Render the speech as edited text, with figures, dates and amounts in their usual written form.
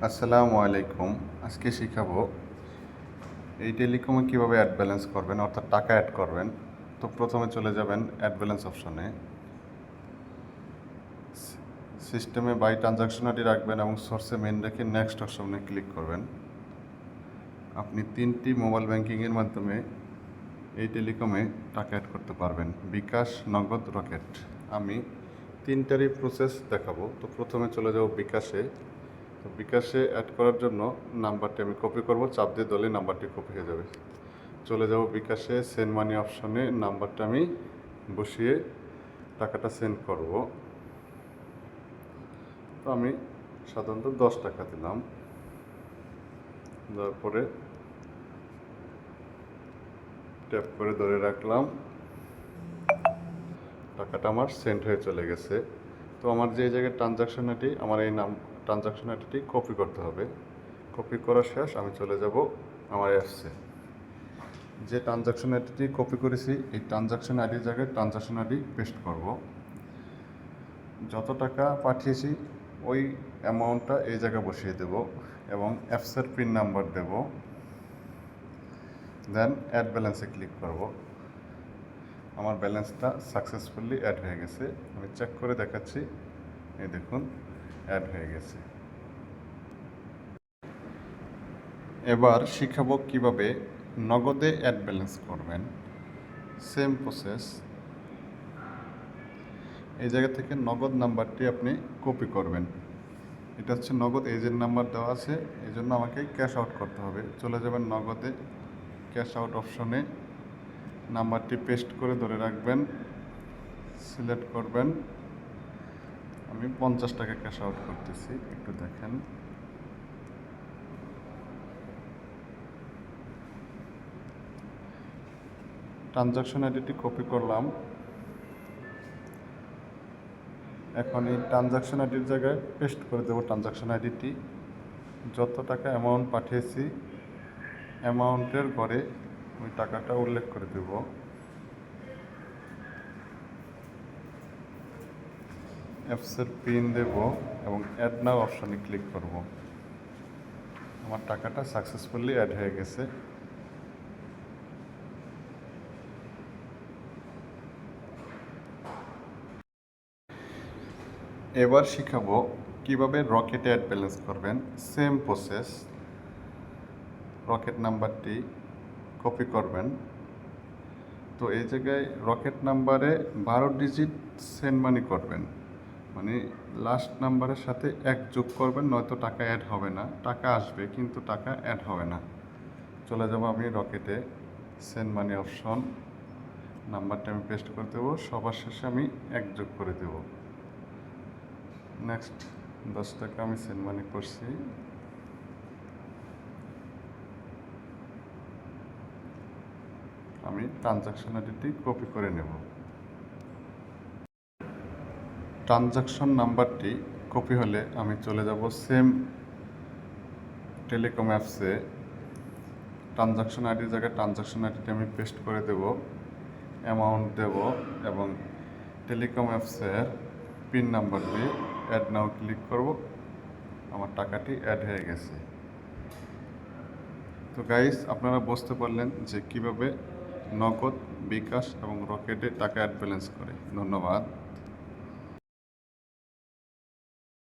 আসসালামু আলাইকুম। আজকে শিখাবো এই টেলিকমে কীভাবে অ্যাড ব্যালেন্স করবেন, অর্থাৎ টাকা অ্যাড করবেন। তো প্রথমে চলে যাবেন অ্যাড ব্যালেন্স অপশনে, সিস্টেমে বাই ট্রানজাকশন আইডি রাখবেন এবং সোর্সে মেন রেখে নেক্সট অপশনে ক্লিক করবেন। আপনি 3টি মোবাইল ব্যাংকিংয়ের মাধ্যমে এই টেলিকমে টাকা অ্যাড করতে পারবেন, বিকাশ, নগদ, রকেট। আমি 3টারই প্রসেস দেখাবো। তো প্রথমে চলে যাব বিকাশে। তো বিকাশে অ্যাড করার জন্য নাম্বারটি আমি কপি করব, চাপ দিয়ে ধরলে নাম্বারটি কপি হয়ে যাবে। চলে যাব বিকাশে, সেন্ড মানি অপশনে নাম্বারটা আমি বসিয়ে টাকাটা সেন্ড করব। তো আমি সাধারণত 10 টাকা দিলাম, দেওয়ার পরে ট্যাপ করে ধরে রাখলাম, টাকাটা আমার সেন্ড হয়ে চলে গেছে। তো আমার যে জায়গায় ট্রানজাকশন আইডি, আমার এই ট্রানজাকশন আইডিটি কপি করতে হবে। কপি করা শেষ, আমি চলে যাব আমার অ্যাপসে। যে ট্রানজাকশন আইডিটি কপি করেছি, এই ট্রানজাকশন আইডির জায়গায় ট্রানজাকশন আইডি পেস্ট করব। যত টাকা পাঠিয়েছি ওই অ্যামাউন্টটা এই জায়গায় বসিয়ে দেব এবং অ্যাপসের পিন নাম্বার দেব। দেন অ্যাড ব্যালেন্সে ক্লিক করব। আমার ব্যালেন্সটা সাকসেসফুলি অ্যাড হয়ে গেছে। আমি চেক করে দেখাচ্ছি, এই দেখুন অ্যাড হয়ে গেছে। এবার শিখাবো কিভাবে নগদে অ্যাড ব্যালেন্স করবেন। Same process. এই জায়গা থেকে নগদ নাম্বারটি আপনি কপি করবেন। এটা হচ্ছে নগদ এজেন্ট নাম্বার দেওয়া আছে, এই জন্য আমাকে ক্যাশ আউট করতে হবে। চলে যাবেন নগদে, ক্যাশ আউট অপশনে নাম্বারটি পেস্ট করে ধরে রাখবেন, সিলেক্ট করবেন। আমি 50 টাকা ক্যাশ আউট করতেছি, একটু দেখেন। ট্রানজাকশন আইডিটি কপি করলাম। এখন এই ট্রানজাকশন আইডির জায়গায় পেস্ট করে দেবো ট্রানজাকশন আইডিটি। যত টাকা অ্যামাউন্ট পাঠিয়েছি অ্যামাউন্টের ঘরে ওই টাকাটা উল্লেখ করে দেব। অ্যাপসের পিন দেব এবং অ্যাড নাও অপশনে ক্লিক করব। আমার টাকাটা সাকসেসফুলি অ্যাড হয়ে গেছে। এবার শিখাবো কিভাবে রকেটে অ্যাড ব্যালেন্স করবেন। Same process. রকেট নাম্বারটি কপি করবেন। তো এই জায়গায় রকেট নাম্বারে 12 ডিজিট সেন্ড মানি করবেন, মানে লাস্ট নাম্বারের সাথে 1 যোগ করবেন, নয়তো টাকা অ্যাড হবে না। টাকা আসবে কিন্তু টাকা অ্যাড হবে না। চলে যাব আমি রকেটে, সেন্ড মানি অপশন, নাম্বারটা আমি পেস্ট করে দেবো, সবার শেষে আমি 1 যোগ করে দেব। নেক্সট 10 টাকা আমি সেন্ড মানি করছি। আমি ট্রানজাকশন আইডিটি কপি করে নেব। ট্রানজাকশন নাম্বারটি কপি হলে আমি চলে যাব সেম টেলিকম অ্যাপসে। ট্রানজাকশন আইডির জায়গায় ট্রানজাকশন আইডিটি আমি পেস্ট করে দেব, অ্যামাউন্ট দেব এবং টেলিকম অ্যাপসের পিন নাম্বার দিয়ে অ্যাড নাও ক্লিক করব। আমার টাকাটি অ্যাড হয়ে গেছে। তো গাইস, আপনারা বুঝতে পারলেন যে কিভাবে নগদ, বিকাশ এবং রকেটে টাকা অ্যাড ব্যালেন্স করে। ধন্যবাদ।